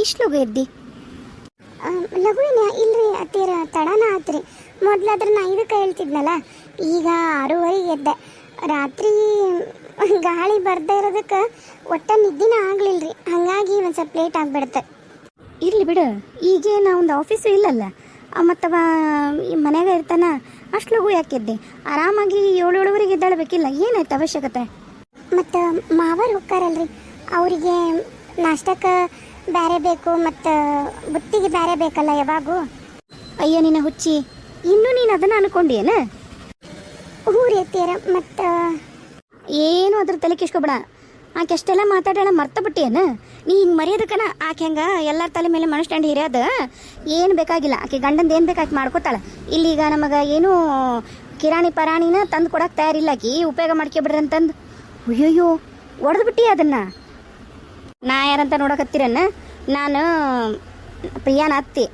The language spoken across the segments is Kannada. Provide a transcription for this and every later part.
ಇಷ್ಟು ಲಗು ಎದ್ದಿ? ಲಘುವಿನ ಇಲ್ರಿ ಅತ್ತೀರ, ತಡನ ಆತ್ರಿ. ಮೊದ್ಲಾದ್ರೆ ನಾ ಇದಕ್ಕೆ ಹೇಳ್ತಿದ್ನಲ್ಲ, ಈಗ 6:30 ಎದ್ದೆ. ರಾತ್ರಿ ಗಾಳಿ ಬರ್ದೇ ಇರೋದಕ್ಕೆ ಒಟ್ಟ ನಿದ್ದಿನ ಆಗ್ಲಿಲ್ರಿ, ಹಾಗಾಗಿ ಒಂದು ಸ್ವಲ್ಪ ಲೇಟ್ ಆಗಿಬಿಡುತ್ತೆ. ಇರಲಿ ಬಿಡು, ಈಗೇನು ಒಂದು ಆಫೀಸು ಇಲ್ಲಲ್ಲ, ಮತ್ತವ ಮನ್ಯಾಗ ಇರ್ತಾನ. ಅಷ್ಟು ಲಗು ಯಾಕೆದ್ದೆ? ಆರಾಮಾಗಿ 7-7:30 ಎದ್ದಾಳಬೇಕಿಲ್ಲ, ಏನಾಯ್ತು ಅವಶ್ಯಕತೆ? ಮತ್ತು ಮಾವರು ಹೋಗ್ತಾರಲ್ರಿ, ಅವರಿಗೆ ನಾಷ್ಟಕ್ಕೆ ಬೇರೆ ಬೇಕು ಮತ್ತು ಬುತ್ತಿಗೆ ಬೇರೆ ಬೇಕಲ್ಲ ಯಾವಾಗೂ. ಅಯ್ಯ ನಿನ್ನ ಹುಚ್ಚಿ, ಇನ್ನೂ ನೀನು ಅದನ್ನು ಅನ್ಕೊಂಡೇನ? ಊರಿ ಎತ್ತೀರ ಮತ್ತು ಏನು ಅದ್ರ ತಲೆ ಕಿಸ್ಕೊಬೇಡ. ಆಕೆ ಅಷ್ಟೆಲ್ಲ ಮಾತಾಡೋಣ ಮರ್ತ ಬಿಟ್ಟಿಯೇನು? ನೀ ಹಿಂಗೆ ಮರೆಯೋದಕ್ಕನ ಆಕೆ ಹೆಂಗೆ ಎಲ್ಲರ ತಲೆ ಮೇಲೆ ಮನಸ್ಟ್ಯಾಂಡ್ ಇರೋದು ಏನು ಬೇಕಾಗಿಲ್ಲ. ಆಕೆ ಗಂಡಂದು ಏನು ಬೇಕಾಗಿ ಮಾಡ್ಕೋತಾಳೆ. ಇಲ್ಲೀಗ ನಮಗೆ ಏನೂ ಕಿರಾಣಿ ಪರಾಣಿನ ತಂದು ಕೊಡೋಕೆ ತಯಾರಿಲ್ಲ. ಆಕಿ ಉಪಯೋಗ ಮಾಡ್ಕೊಬಿಡ್ರಿ ಅಂತಂದು. ಅಯ್ಯೋಯ್ಯೋ, ಒಡೆದು ಬಿಟ್ಟಿ ಅದನ್ನು. ನಾ ಯಾರಂತ ನೋಡಕತ್ತೀರನ್ನ? ನಾನು ಪ್ರಿಯಾನ ಅತ್ತಿ.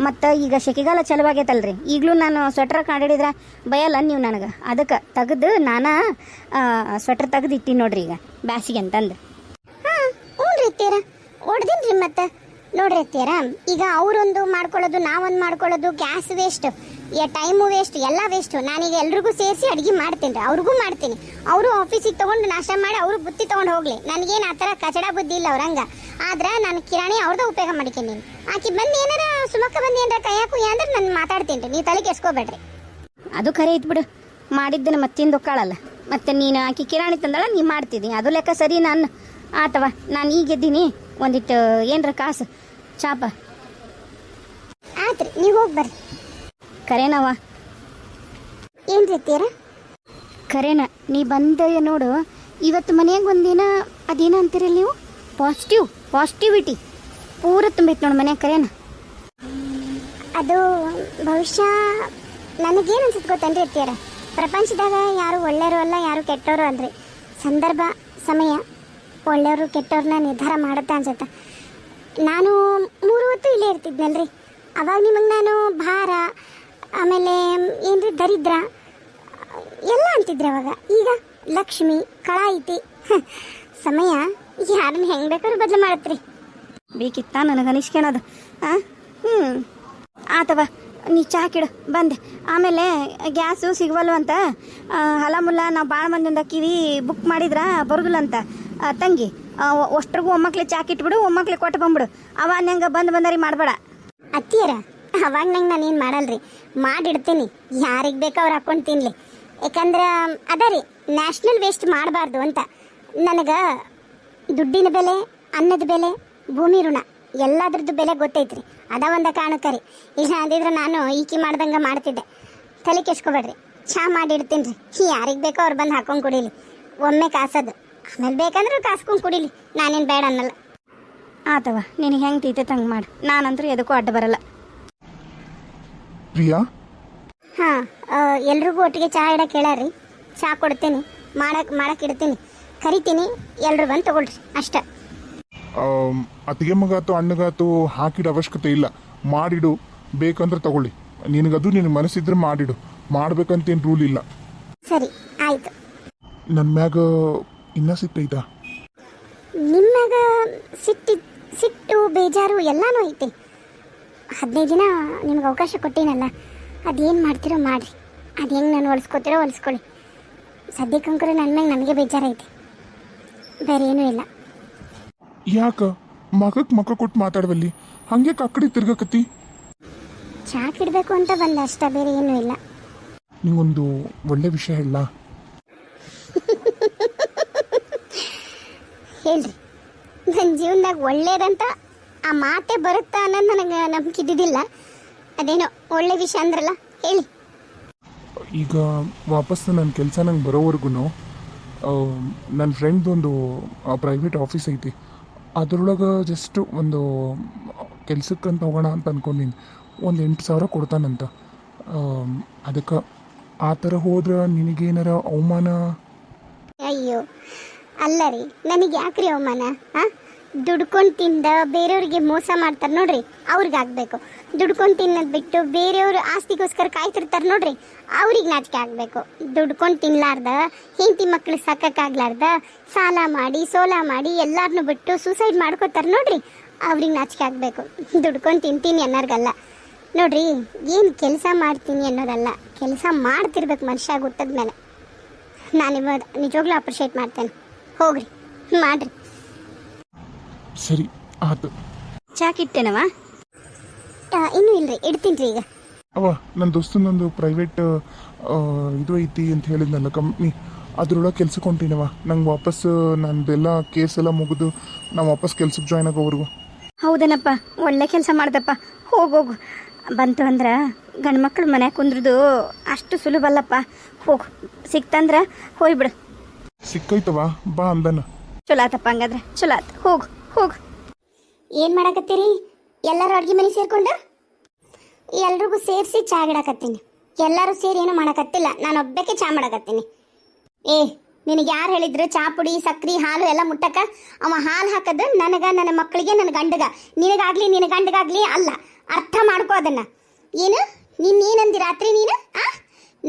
ಮತ್ತು ಈಗ ಸೆಕೆಗಾಲ ಚಲವಾಗೈತಲ್ರಿ, ಈಗಲೂ ನಾನು ಸ್ವೆಟ್ರ್ ಕಂಡಿಡಿದ್ರೆ ಭಯಲ್ಲ ನೀವು ನನಗೆ. ಅದಕ್ಕೆ ತೆಗೆದು ನಾನು ಸ್ವೆಟ್ರ್ ತೆಗೆದು ಇಟ್ಟಿನಿ ನೋಡ್ರಿ ಈಗ ಬ್ಯಾಸಿಗೆ ಅಂತಂದು. ಹಾಂ ಹ್ಞೂ ರೀ ಅತ್ತೀರ, ಹೊಡ್ದಿನ್ರಿ. ಮತ್ತು ನೋಡ್ರಿ ಅತ್ತೀರ, ಈಗ ಅವರೊಂದು ಮಾಡ್ಕೊಳ್ಳೋದು, ನಾವೊಂದು ಮಾಡ್ಕೊಳ್ಳೋದು, ಗ್ಯಾಸ್ ವೇಸ್ಟ್, ಟೈಮು ವೇಸ್ಟ್, ಎಲ್ಲ ವೇಸ್ಟು. ನಾನೀಗ ಎಲ್ರಿಗೂ ಸೇರಿಸಿ ಅಡುಗೆ ಮಾಡ್ತೀನಿ ರೀ, ಅವ್ರಿಗೂ ಮಾಡ್ತೀನಿ. ಅವರು ಆಫೀಸಿಗೆ ತೊಗೊಂಡು ನಾಷ್ಟ ಮಾಡಿ ಅವರು ಬುತ್ತಿ ತೊಗೊಂಡು ಹೋಗಲಿ. ನನಗೇನು ಆ ಥರ ಕಚಡ ಬುದ್ಧಿ ಇಲ್ಲ ಅವ್ರಂಗೆ. ಆದ್ರೆ ನಾನು ಕಿರಾಣಿ ಅವ್ರದ್ದು ಉಪಯೋಗ ಮಾಡ್ತೀನಿ. ಆಕೆ ಬಂದು ಏನಾರ ಸುಮಕ್ಕ ಬಂದು ಏನಾರ ಕೈಯಾಕು ಅಂದ್ರೆ ನಾನು ಮಾತಾಡ್ತೀನಿ ರೀ, ನೀವು ತಲೆ ಕೆಸ್ಕೋಬೇಡ್ರಿ. ಅದು ಖರೆ ಐತೆ ಬಿಡು, ಮಾಡಿದ್ದನ್ನು ಮತ್ತಿಂದು ಒಕ್ಕಾಳಲ್ಲ. ಮತ್ತು ನೀನು ಆಕೆ ಕಿರಾಣಿ ತಂದಳ, ನೀ ಮಾಡ್ತಿದ್ದೀನಿ, ಅದು ಲೆಕ್ಕ ಸರಿ. ನಾನು ಆತವ, ನಾನು ಈಗ ಎದ್ದೀನಿ, ಒಂದಿಟ್ಟು ಏನರ ಕಾಸು ಚಾಪ ಆತ್ರಿ, ನೀವು ಹೋಗಿ ಬರ್ರಿ. ಕರೇನವ? ಏನು ರೀತಿಯರ? ಕರೇನ, ನೀ ಬಂದ ನೋಡು. ಇವತ್ತು ಮನೆಯಾಗ ಒಂದಿನ ಅದೇನ ಅಂತೀರಲ್ಲ ನೀವು, ಪಾಸಿಟಿವಿಟಿ ಪೂರ ತುಂಬೈತೆ ನೋಡಿ ಮನ್ಯಾಗ. ಕರೇನ, ಅದು ಬಹುಶಃ ನನಗೇನು ಅನ್ಸುತ್ತೆ ಗೊತ್ತೇನ್ರಿ ಇರ್ತೀರ, ಪ್ರಪಂಚದಾಗ ಯಾರು ಒಳ್ಳೆಯವರು ಅಲ್ಲ, ಯಾರು ಕೆಟ್ಟವರು ಅಲ್ರಿ. ಸಂದರ್ಭ ಸಮಯ ಒಳ್ಳೆಯವರು ಕೆಟ್ಟವ್ರನ್ನ ನಿರ್ಧಾರ ಮಾಡುತ್ತೆ ಅನ್ಸುತ್ತೆ. ನಾನು 3 ಹೊತ್ತು ಇಲ್ಲೇ ಇರ್ತಿದ್ನಲ್ರಿ, ಅವಾಗ ನಿಮಗೆ ನಾನು ಭಾರ, ಆಮೇಲೆ ಏನ್ರಿ ದರಿದ್ರ ಎಲ್ಲ ಅಂತಿದ್ರಿ ಅವಾಗ. ಈಗ ಲಕ್ಷ್ಮಿ ಕಳ ಐತಿ. ಸಮಯ ಯಾರನ್ನ ಹೆಂಗೆ ಬೇಕಾದ್ರೂ ಬದಲು ಮಾಡತ್ರಿ. ಬೇಕಿತ್ತ ನನಗೆ ಅನಿಸ್ಕೊಳೋದು? ಆತವ, ನೀ ಚಾ ಕಿಡು ಬಂದೆ. ಆಮೇಲೆ ಗ್ಯಾಸು ಸಿಗವಲ್ವ ಅಂತ ಹಲಮುಲ್ಲ ನಾವು ಭಾಳ ಮಂದಿಯಿಂದ ಕಿವಿ ಬುಕ್ ಮಾಡಿದ್ರ ಬರೋದಿಲ್ಲ ಅಂತ. ತಂಗಿ ಅಷ್ಟ್ರಿಗೂ ಒಮ್ಮಕ್ಲೆ ಚಾ ಕಿಟ್ಬಿಡು, ಒಮ್ಮಕ್ಲೆ ಕೊಟ್ಟು ಬಂದ್ಬಿಡು. ಅವ ನಂಗೆ ಬಂದರಿ ಮಾಡಬೇಡ. ಅತ್ತಿಯರ, ಅವಾಗ ನಂಗೆ ನಾನೇನು ಮಾಡಲ್ರಿ, ಮಾಡಿಡ್ತೀನಿ. ಯಾರಿಗೆ ಬೇಕೋ ಅವ್ರು ಹಾಕೊಂಡು ತಿನ್ನಲಿ. ಯಾಕಂದ್ರೆ ಅದ ರೀ, ನ್ಯಾಷನಲ್ ವೇಸ್ಟ್ ಮಾಡಬಾರ್ದು ಅಂತ. ನನಗೆ ದುಡ್ಡಿನ ಬೆಲೆ, ಅನ್ನದ ಬೆಲೆ, ಭೂಮಿ ಋಣ ಎಲ್ಲದ್ರದ್ದು ಬೆಲೆ ಗೊತ್ತೈತ್ರಿ. ಅದ ಒಂದು ಕಾರಣಕ್ಕರಿ. ಇಲ್ಲ ಅಂದಿದ್ರೆ ನಾನು ಈಕಿ ಮಾಡ್ದಂಗೆ ಮಾಡ್ತಿದ್ದೆ. ತಲೆ ಕೆಸ್ಕೊಬೇಡ್ರಿ, ಚಾ ಮಾಡಿಡ್ತೀನಿ ರೀ. ಯಾರಿಗೆ ಬೇಕೋ ಅವ್ರು ಬಂದು ಹಾಕೊಂಡು ಕುಡೀಲಿ. ಒಮ್ಮೆ ಕಾಸೋದು, ಆಮೇಲೆ ಬೇಕಂದ್ರೆ ಕಾಸ್ಕೊಂಡು ಕುಡೀಲಿ. ನಾನೇನು ಬೇಡ ಅನ್ನಲ್ಲ. ಆತವ, ನಿನಗೆ ಹೆಂಗೆ ತೀತೈತೆ ಹಂಗೆ ಮಾಡು. ನಾನಂತೂ ಎದಕ್ಕೂ ಅಡ್ಡ ಬರಲ್ಲ. ಪ್ರಿಯಾ, ಹಾಂ, ಎಲ್ರಿಗೂ ಒಟ್ಟಿಗೆ ಚಹಾ ಇಡಕ್ಕೆ ಹೇಳಾರಿ. ಚಹಾ ಕೊಡ್ತೀನಿ, ಮಾಡಕ್ಕೆ ಇಡ್ತೀನಿ, ಕರಿತೀನಿ. ಎಲ್ರು ಬಂದು ತಗೊಳ್ರಿ ಅಷ್ಟೇ. ಅತ್ತಿಗೆ ಮಗಾತು ಅಣ್ಣಗಾತು ಹಾಕಿಡೋ ಅವಶ್ಯಕತೆ ಇಲ್ಲ. ಮಾಡಿಡು, ಬೇಕಂದ್ರೆ ತಗೊಳ್ಳಿ. ನಿನಗದು ನಿನ್ನ ಮನಸ್ಸಿದ್ರೆ ಮಾಡಿಡು, ಮಾಡ್ಬೇಕಂತೇನು ರೂಲ್ ಇಲ್ಲ. ಸರಿ ಆಯಿತು. ನನ್ನ ಮ್ಯಾಗ ಇನ್ನೂ ಸಿಟ್ಟೈತಾ? ನಿಮ್ಮಾಗ ಸಿಟ್ಟು ಬೇಜಾರು ಎಲ್ಲನೂ ಐತಿ. 15 ದಿನ ನಿಮ್ಗೆ ಅವಕಾಶ ಕೊಟ್ಟೀನಲ್ಲ, ಅದೇನು ಮಾಡ್ತೀರೋ ಮಾಡಿರಿ. ಅದು ಹೆಂಗೆ ನಾನು ಹೊಲಿಸ್ಕೊತೀರೋ ಹೊಲಿಸ್ಕೊಳ್ಳಿ. ಸದ್ಯಕ್ಕಂಕರು ನನ್ನ ಮ್ಯಾಗ ನನಗೆ ಬೇಜಾರೈತಿ, ಬೇರೆ ಏನೂ ಇಲ್ಲ. ಯಾಕ ಮಕ್ಕ ಕೊಟ್ಟು ಮಾತಾಡವಲ್ಲಿ ಹಂಗೆ ಕಕ್ಕಡಿ ತಿರ್ಗಕತ್ತಿ? ಚಾ ಕಿಡಬೇಕು ಅಂತ ಬಂದ ಅಷ್ಟ, ಬೇರೆ ಏನೂ ಇಲ್ಲ. ನಿಂಗೊಂದು ಒಳ್ಳೆ ವಿಷಯ ಹೇಳ. ಹೇಳ್ರಿ, ನನ್ನ ಜೀವನದಾಗ ಒಳ್ಳೇದಂತ ಆ ಮಾತೇ ಬರುತ್ತಾ ಅನ್ನೋದು ನನಗೆ ನಂಬಿಕೆ ಇದ್ದಿದ್ದಿಲ್ಲ. ಅದೇನೋ ಒಳ್ಳೆ ವಿಷಯ ಅಂದ್ರಲ್ಲ, ಹೇಳಿ. ಈಗ ವಾಪಸ್ ನನ್ನ ಕೆಲಸ ನಂಗೆ ಬರೋವರೆಗೂ ನನ್ನ ಫ್ರೆಂಡ್ದೊಂದು ಪ್ರೈವೇಟ್ ಆಫೀಸ್ ಐತಿ. ಅದರೊಳಗೆ ಜಸ್ಟ್ ಒಂದು ಕೆಲ್ಸಕ್ಕಂತ ಹೋಗೋಣ ಅಂತ ಅಂದ್ಕೊಂಡಿನಿ. ಒಂದು 8,000 ಕೊಡ್ತಾನಂತ. ಅದಕ್ಕೆ ಆ ಥರ ಹೋದ್ರೆ ನಿನಗೇನಾರ ಅವಮಾನ? ಅಯ್ಯೋ ಅಲ್ಲ ರೀ, ನನಗೆ ಯಾಕ್ರಿ ಅವಮಾನ? ಹಾಂ, ದುಡ್ಕೊಂಡು ತಿಂದ ಬೇರೆಯವ್ರಿಗೆ ಮೋಸ ಮಾಡ್ತಾರೆ ನೋಡ್ರಿ, ಅವ್ರಿಗೆ ಆಗಬೇಕು. ದುಡ್ಕೊಂಡು ತಿನ್ನೋದು ಬಿಟ್ಟು ಬೇರೆಯವರು ಆಸ್ತಿಗೋಸ್ಕರ ಕಾಯ್ತಿರ್ತಾರೆ ನೋಡ್ರಿ, ಅವ್ರಿಗೆ ನಾಚಿಕೆ ಆಗಬೇಕು. ದುಡ್ಕೊಂಡು ತಿನ್ಲಾರ್ದ, ಹೆಂಡತಿ ಮಕ್ಳು ಸಾಕಾಗ್ಲಾರ್ದ, ಸಾಲ ಮಾಡಿ ಸೋಲ ಮಾಡಿ ಎಲ್ಲಾರನ್ನೂ ಬಿಟ್ಟು ಸೂಸೈಡ್ ಮಾಡ್ಕೋತಾರೆ ನೋಡ್ರಿ, ಅವ್ರಿಗೆ ನಾಚಿಕೆ ಆಗಬೇಕು. ದುಡ್ಕೊಂಡು ತಿಂತೀನಿ ಅನ್ನೋರ್ಗಲ್ಲ ನೋಡ್ರಿ. ಏನು ಕೆಲಸ ಮಾಡ್ತೀನಿ ಅನ್ನೋದಲ್ಲ, ಕೆಲಸ ಮಾಡ್ತಿರ್ಬೇಕು ಮನುಷ್ಯ ಹುಟ್ಟಿದ ಮೇಲೆ. ನಾನು ಇವಾಗ ನಿಜವಾಗ್ಲೂ ಅಪ್ರಿಷಿಯೇಟ್ ಮಾಡ್ತೇನೆ. ಹೋಗ್ರಿ ಮಾಡ್ರಿ. ಸರಿ ಆತು. ಚಾಕಿಟ್ಟೆನವ? ಇನ್ನೂ ಇಲ್ರಿ, ಇಡ್ತೀನಿ ರೀ ಈಗ. ಅವ ನನ್ನ ದೋಸ್ತನೊಂದು ಪ್ರೈವೇಟ್ ಇದು ಐತಿ ಅಂತ ಹೇಳಿದ್ನಲ್ಲ ಕಂಪ್ನಿ, ಅದ್ರೊಳಗೆ ಕೆಲ್ಸಕ್ಕೆ ಹೊಂಟೀನವ. ನಂಗೆ ವಾಪಸ್ ನಂದೆಲ್ಲ ಕೇಸ್ ಎಲ್ಲ ಮುಗಿದು ನಾವು ವಾಪಸ್ ಕೆಲ್ಸಕ್ಕೆ ಜಾಯ್ನ್ ಆಗೋವರೆಗೂ. ಹೌದೇನಪ್ಪ, ಒಳ್ಳೆ ಕೆಲಸ ಮಾಡ್ದಪ್ಪ. ಹೋಗೋಗು. ಬಂತು ಅಂದ್ರೆ ಗಂಡು ಮಕ್ಳು ಮನ್ಯಾಗ ಕುಂದ್ರದು ಅಷ್ಟು ಸುಲಭ ಅಲ್ಲಪ್ಪ. ಹೋಗು, ಸಿಕ್ತಂದ್ರೆ ಹೋಗ್ಬಿಡು. ಸಿಕ್ಕೈತವ ಬಾ ಅಂದನ. ಚಲೋ ಆತಪ್ಪ, ಹಂಗಾದ್ರೆ ಚಲೋ ಆತ. ಹೋಗು ಹೋಗು. ಏನು ಮಾಡಕತ್ತೀರಿ? ಎಲ್ಲರೂ ಅಡುಗೆ ಮನೆ ಸೇರ್ಕೊಂಡು? ಎಲ್ರಿಗೂ ಸೇರಿಸಿ ಚಾ ಗಿಡಕತ್ತೀನಿ. ಎಲ್ಲರೂ ಸೇರಿ ಏನು ಮಾಡಕತ್ತಿಲ್ಲ, ನಾನು ಒಬ್ಬಕ್ಕೆ ಚಾ ಮಾಡಕತ್ತೀನಿ. ನಿನಗೆ ಯಾರು ಹೇಳಿದ್ರು ಚಾ ಪುಡಿ ಸಕ್ರೆ ಹಾಲು ಎಲ್ಲ ಮುಟ್ಟಕ್ಕ? ಅವ ಹಾಲು ಹಾಕದು ನನಗೆ, ನನ್ನ ಮಕ್ಕಳಿಗೆ, ನನ್ನ ಗಂಡಗ. ನಿನಗಾಗ್ಲಿ ನಿನ್ನ ಗಂಡಗಾಗ್ಲಿ ಅಲ್ಲ. ಅರ್ಥ ಮಾಡ್ಕೋ ಅದನ್ನ. ಏನು ನೀನೇನಂದಿ ರಾತ್ರಿ ನೀನು?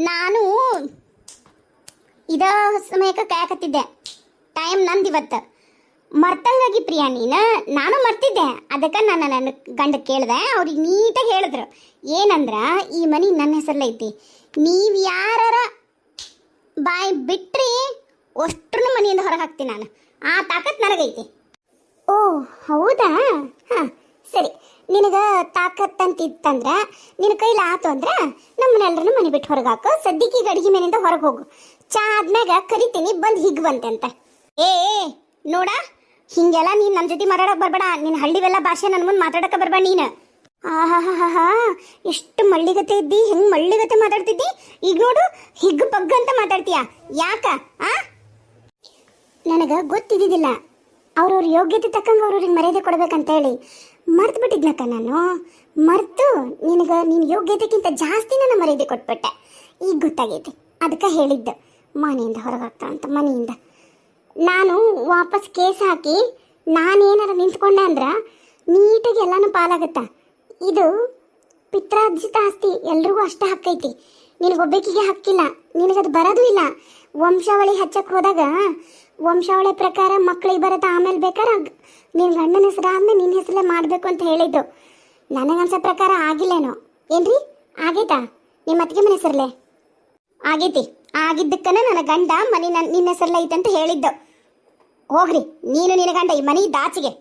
ನಾನು ಇದ ಸಮಯಕ್ಕೆ ಕಾಯಕತ್ತಿದ್ದೆ. ಟೈಮ್ ನಂದಿವತ್ತು ಮರ್ತಂಗಾಗಿ ಪ್ರಿಯಾ ನೀನು. ನಾನು ಮರ್ತಿದ್ದೆ, ಅದಕ್ಕೆ ನಾನು ನನ್ನ ಗಂಡ ಕೇಳಿದೆ. ಅವ್ರಿಗೆ ನೀಟಾಗಿ ಹೇಳಿದ್ರು ಏನಂದ್ರ, ಈ ಮನೆ ನನ್ನ ಹೆಸರಲ್ಲೇ ಐತಿ, ನೀವು ಯಾರ ಬಾಯಿ ಬಿಟ್ರಿ ಅಷ್ಟ್ರೂ ಮನೆಯಿಂದ ಹೊರಗೆ ಹಾಕ್ತೀನಿ ನಾನು. ಆ ತಾಕತ್ ನನಗೈತಿ. ಓ ಹೌದಾ? ಹಾಂ ಸರಿ. ನಿನಗೆ ತಾಕತ್ ಅಂತ ಇತ್ತಂದ್ರೆ, ನಿನ್ನ ಕೈಲಿ ಆತು ಅಂದ್ರೆ ನಮ್ಮನ್ನೆಲ್ಲರೂ ಮನೆ ಬಿಟ್ಟು ಹೊರಗೆ ಹಾಕು. ಸದ್ಯಕ್ಕೆ ಈಗ ಅಡುಗೆ ಮನೆಯಿಂದ ಹೊರಗೆ ಹೋಗು. ಚಾ ಆದ್ಮ್ಯಾಗ ಕರಿತೀನಿ, ಬಂದು ಹಿಗ್ ಬಂತೆ ಅಂತ. ಏ ನೋಡ, ಹಿಂಗೆಲ್ಲ ನೀನು ನನ್ನ ಜೊತೆ ಮಾತಾಡಕ್ಕೆ ಬರಬೇಡ. ನಿನ್ನ ಹಳ್ಳಿವೆಲ್ಲ ಭಾಷೆ ನನ್ನ ಮುಂದೆ ಮಾತಾಡಕ್ಕೆ ಬರಬೇಡ ನೀನು. ಆಹಾ ಎಷ್ಟು ಮಳ್ಳಿಗತೆ ಇದ್ದಿ, ಹೆಂಗೆ ಮಳ್ಳಿಗತೆ ಮಾತಾಡ್ತಿದ್ದಿ. ಈಗ ನೋಡು, ಹಿಗ್ಗು ಪಗ್ಗು ಅಂತ ಮಾತಾಡ್ತೀಯ. ಯಾಕ? ನನಗೆ ಗೊತ್ತಿದ್ದಿದ್ದಿಲ್ಲ ಅವ್ರವ್ರ ಯೋಗ್ಯತೆ ತಕ್ಕಂಗೆ ಅವ್ರವ್ರಿಗೆ ಮರ್ಯಾದೆ ಕೊಡ್ಬೇಕಂತ ಹೇಳಿ. ಮರ್ತು ಬಿಟ್ಟಿದ್ನಕ್ಕ ನಾನು. ಮರ್ತು ನಿನಗೆ ನಿನ್ನ ಯೋಗ್ಯತೆಗಿಂತ ಜಾಸ್ತಿ ನನ್ನ ಮರ್ಯಾದೆ ಕೊಟ್ಬಿಟ್ಟೆ. ಈಗ ಗೊತ್ತಾಗೈತಿ, ಅದಕ್ಕೆ ಹೇಳಿದ್ದು ಮನೆಯಿಂದ ಹೊರಗಾಗ್ತಾ ಅಂತ. ಮನೆಯಿಂದ ನಾನು ವಾಪಸ್ ಕೇಸ್ ಹಾಕಿ ನಾನೇನಾರ ನಿಂತ್ಕೊಂಡೆ ಅಂದ್ರೆ ನೀಟಾಗಿ ಎಲ್ಲನೂ ಪಾಲಾಗುತ್ತಾ. ಇದು ಪಿತ್ರಾರ್ಜಿತ ಆಸ್ತಿ, ಎಲ್ರಿಗೂ ಅಷ್ಟೇ ಹಕ್ಕೈತಿ. ನಿನಗೊಬ್ಬಕಿಗೆ ಹಕ್ಕಿಲ್ಲ, ನಿನಗದು ಬರೋದು ಇಲ್ಲ. ವಂಶಾವಳಿ ಹಚ್ಚಕ್ಕೆ ಹೋದಾಗ ವಂಶಾವಳಿ ಪ್ರಕಾರ ಮಕ್ಕಳಿಗೆ ಬರುತ್ತೆ. ಆಮೇಲೆ ಬೇಕಾದ್ರೆ ನಿನ್ನ ಗಂಡನ ಹೆಸರು ಆದ್ಮೇಲೆ ನಿನ್ನ ಹೆಸರಲ್ಲೇ ಮಾಡಬೇಕು ಅಂತ ಹೇಳಿದ್ದು. ನನಗನ್ಸೋ ಪ್ರಕಾರ ಆಗಿಲ್ಲೇನೋ. ಏನ್ರಿ ಆಗೈತಾ? ನಿಮ್ಮ ಅತ್ತಿಗೆ ಮನೆ ಹೆಸರಲ್ಲೇ ಆಗೈತಿ. ಆಗಿದ್ದಕ್ಕನ ನನ್ನ ಗಂಡ ಮನೆ ನಿನ್ನ ಹೆಸರಲ್ಲೇ ಐತೆ ಅಂತ ಹೇಳಿದ್ದು. ಹೋಗ್ರಿ ನೀನು ನಿನ್ನ ಗಂಡ ಈ ಮನೆ ದಾಚಿಗೆ.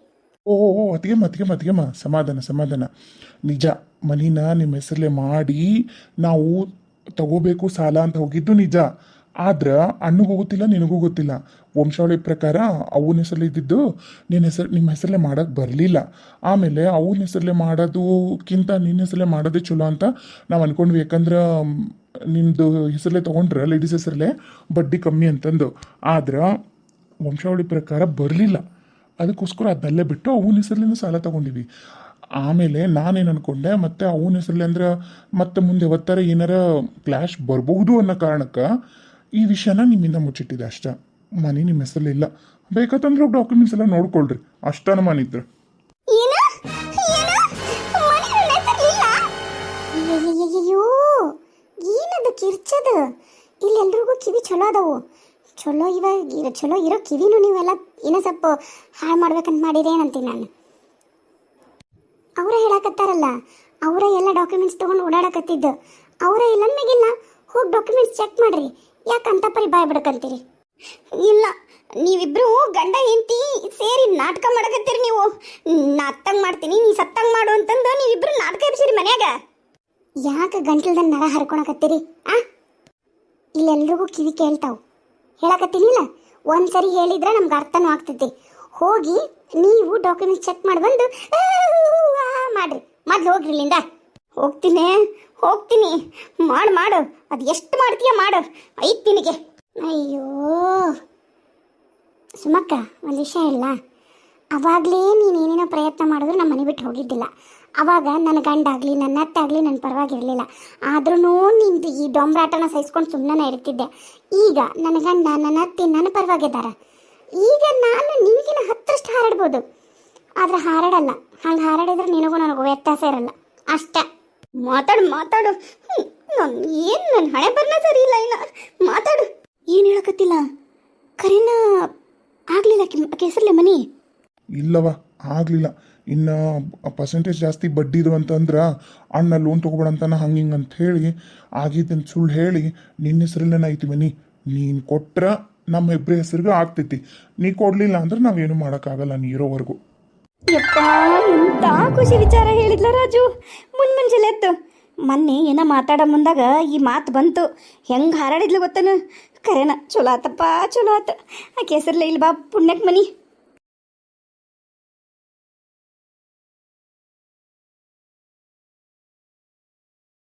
ಓ ಅತ್ತಿಗೆಮ್ಮ ಸಮಾಧಾನ. ನಿಜ, ಮನಿನ ನಿಮ್ಮ ಹೆಸರಲ್ಲೇ ಮಾಡಿ ನಾವು ತಗೋಬೇಕು ಸಾಲ ಅಂತ ಹೋಗಿದ್ದು ನಿಜ. ಆದ್ರೆ ಅಣ್ಣಗೂ ಗೊತ್ತಿಲ್ಲ, ನಿನಗೂ ಗೊತ್ತಿಲ್ಲ. ವಂಶಾವಳಿ ಪ್ರಕಾರ ಅವನ ಹೆಸರಲ್ಲಿ ಇದ್ದಿದ್ದು ನಿಮ್ಮ ಹೆಸರಲ್ಲೇ ಮಾಡೋಕ್ಕೆ ಬರಲಿಲ್ಲ. ಆಮೇಲೆ ಅವನ ಹೆಸರಲ್ಲೇ ಮಾಡೋದಕ್ಕಿಂತ ನಿನ್ನ ಹೆಸರಲ್ಲೇ ಮಾಡೋದೇ ಚಲೋ ಅಂತ ನಾವು ಅಂದ್ಕೊಂಡ್ವಿ. ಯಾಕಂದ್ರೆ ನಿಮ್ಮದು ಹೆಸರಲ್ಲೇ ತೊಗೊಂಡ್ರೆ ಲೇಡೀಸ್ ಹೆಸರಲ್ಲೇ ಬಡ್ಡಿ ಕಮ್ಮಿ ಅಂತಂದು. ಆದ್ರೆ ವಂಶಾವಳಿ ಪ್ರಕಾರ ಬರಲಿಲ್ಲ. ಅದಕ್ಕೋಸ್ಕರ ಅದನ್ನಲ್ಲೇ ಬಿಟ್ಟು ಅವನ ಹೆಸರಲ್ಲಿನೂ ಸಾಲ ತೊಗೊಂಡಿವಿ. ಆಮೇಲೆ ನಾನೇನು ಅಂದ್ಕೊಂಡೆ, ಮತ್ತೆ ಅವನ ಹೆಸರಲ್ಲಿ ಅಂದ್ರೆ ಮತ್ತೆ ಮುಂದೆ ಯಾವತ್ತರ ಏನಾರ ಕ್ಲಾಶ್ ಬರಬಹುದು ಅನ್ನೋ ಕಾರಣಕ್ಕೆ ಈ ವಿಷಯನ ನಿಮ್ಮಿಂದ ಮುಚ್ಚಿಟ್ಟಿದೆ ಅಷ್ಟೇ. ಮನೆ ನಿಮ್ಮ ಹೆಸರಲ್ಲಿ ಇಲ್ಲ. ಬೇಕಂತಂದ್ರೆ ಡಾಕ್ಯುಮೆಂಟ್ಸ್ ಎಲ್ಲ ನೋಡ್ಕೊಳ್ರಿ, ಅಷ್ಟನ ಮನೆ ಇದ್ರೆ. ಅಯ್ಯೋ ಏನದು ಕಿರ್ಚದು? ಇಲ್ಲೆಲ್ರಿಗೂ ಕಿವಿ ಚಲೋ ಅದಾವು. ಚಲೋ ಇರೋ ಕಿವಿನೂ ನೀವೆಲ್ಲ ಏನೋ ಸ್ವಲ್ಪ ಹಾಳು ಮಾಡ್ಬೇಕಂತ ಮಾಡಿರೇನಂತೀನಿ ನಾನು. ಅವರೇ ಹೇಳಕತ್ತಾರಲ್ಲ, ಅವರೇ ಎಲ್ಲ ಡಾಕ್ಯುಮೆಂಟ್ಸ್ ತೊಗೊಂಡು ಓಡಾಡಕತ್ತಿದ್ದು. ಅವರೇ ಇಲ್ಲ ನಮಗಿಲ್ಲ. ಹೋಗಿ ಡಾಕ್ಯುಮೆಂಟ್ಸ್ ಚೆಕ್ ಮಾಡ್ರಿ. ಯಾಕಂತ ಪರಿ ಬಾಯ್ ಬಿಡಕಂತೀರಿ? ಇಲ್ಲ, ನೀವಿಬ್ರು ಗಂಡ ಹೆಂಡತಿ ಸೇರಿ ನಾಟಕ ಮಾಡಕತ್ತೀರಿ. ನೀವು ನಾ ಅತ್ತಂಗೆ ಮಾಡ್ತೀನಿ, ನೀ ಸತ್ತಂಗೆ ಮಾಡು ಅಂತಂದು ನೀವಿಬ್ರು ನಾಟಕ ಎಬ್ಸಿರಿ ಮನ್ಯಾಗ. ಯಾಕೆ ಗಂಟಲ್ದಂಗೆ ನರ ಹರ್ಕೊಳಕತ್ತೀರಿ? ಇಲ್ಲೆಲ್ರಿಗೂ ಕಿವಿ ಕೇಳ್ತಾವು. ಹೇಳಕತ್ತೀನಿಲ್ಲ, ಒಂದ್ಸರಿ ಹೇಳಿದ್ರೆ ನಮ್ಗೆ ಅರ್ಥನೂ ಆಗ್ತೈತಿ. ಹೋಗಿ ನೀವು ಡಾಕ್ಯುಮೆಂಟ್ಸ್ ಚೆಕ್ ಮಾಡಿ ಬಂದು ಮಾಡ್ರಿ. ಮೊದ್ಲು ಹೋಗ್ರಿ ಇಲ್ಲಿಂದ. ಹೋಗ್ತೀನಿ. ಮಾಡು. ಅದು ಎಷ್ಟು ಮಾಡ್ತೀಯ ಮಾಡು, ಐತ್ ನಿನಗೆ. ಅಯ್ಯೋ ಸುಮಕ್ಕ, ಒಂದು ವಿಷಯ ಇಲ್ಲ. ಅವಾಗಲೇ ನೀನೇನೇನೋ ಪ್ರಯತ್ನ ಮಾಡಿದ್ರು ನಮ್ಮ ಮನೆ ಬಿಟ್ಟು ಹೋಗಿದ್ದಿಲ್ಲ. ಅವಾಗ ನನ್ನ ಗಂಡ ಆಗಲಿ ನನ್ನ ಅತ್ತೆ ಆಗಲಿ ನನ್ನ ಪರವಾಗಿರಲಿಲ್ಲ. ಆದ್ರೂ ನಿಂದು ಈ ಡೊಂಬರಾಟನ ಸಹಿಸ್ಕೊಂಡು ಸುಮ್ಮನೆ ಇರ್ತಿದ್ದೆ. ಈಗ ನನ್ನ ಗಂಡ ನನ್ನ ಅತ್ತೆ ನನ್ನ ಪರವಾಗಿದ್ದಾರೆ. ಈಗ ನಾನು ನಿನಗಿನ 10ರಷ್ಟು ಹಾರಾಡ್ಬೋದು, ಆದರೆ ಹಾರಾಡಲ್ಲ. ಹಂಗೆ ಹಾರಾಡಿದ್ರೆ ನಿನಗೂ ನನಗೂ ವ್ಯತ್ಯಾಸ ಇರಲ್ಲ ಅಷ್ಟೇ. ಮಾತಾಡು. ನನ್ನ ಹಣೆ ಬರ್ನ ಸರಿ ಇಲ್ಲ. ಇಲ್ಲ ಮಾತಾಡು. ಏನು ಹೇಳಕತ್ತಿಲ್ಲ? ಕರೀನಾ ಆಗ್ಲಿಲ್ಲ ಹೆಸರಲ್ಲೇ ಮನಿ? ಇಲ್ಲವ, ಆಗಲಿಲ್ಲ. ಇನ್ನು ಪರ್ಸೆಂಟೇಜ್ ಜಾಸ್ತಿ ಬಡ್ಡಿದು ಅಂತಂದ್ರೆ ಅಣ್ಣ ಲೋನ್ ತೊಗೊಬೇಡ ಅಂತಾನೆ ಹಂಗೆ ಹಿಂಗೆ ಅಂತ ಹೇಳಿ ಆಗಿದ್ದಂತ ಸುಳ್ಳು ಹೇಳಿ ನಿನ್ನ ಹೆಸರಲ್ಲೇ ಐತಿ ಮನಿ. ನೀನು ಕೊಟ್ರೆ ನಮ್ಮ ಇಬ್ಬರ ಹೆಸರಿಗೆ ಆಗ್ತೈತಿ, ನೀ ಕೊಡಲಿಲ್ಲ ಅಂದ್ರೆ ನಾವೇನು ಮಾಡೋಕ್ಕಾಗಲ್ಲ ನೀ ಇರೋವರೆಗೂ. ಯಪ್ಪ ಎಂತ ಖುಷಿ ವಿಚಾರ ಹೇಳಿದ್ಲ ರಾಜು. ಮುಂಜಾನೆ ಎತ್ತು ಮೊನ್ನೆ ಏನೋ ಮಾತಾಡೋ ಮುಂದಾಗ ಈ ಮಾತು ಬಂತು. ಹೆಂಗೆ ಹಾರಾಡಿದ್ಲು ಗೊತ್ತನು. ಕರೆನ ಚಲೋ ಆತಪ್ಪ, ಚಲೋ ಆತ. ಆಕೆ ಹೆಸರ್ಲೆ ಇಲ್ಲಿ ಬಾ ಪುಣ್ಯಕ್ಕೆ ಮನಿ.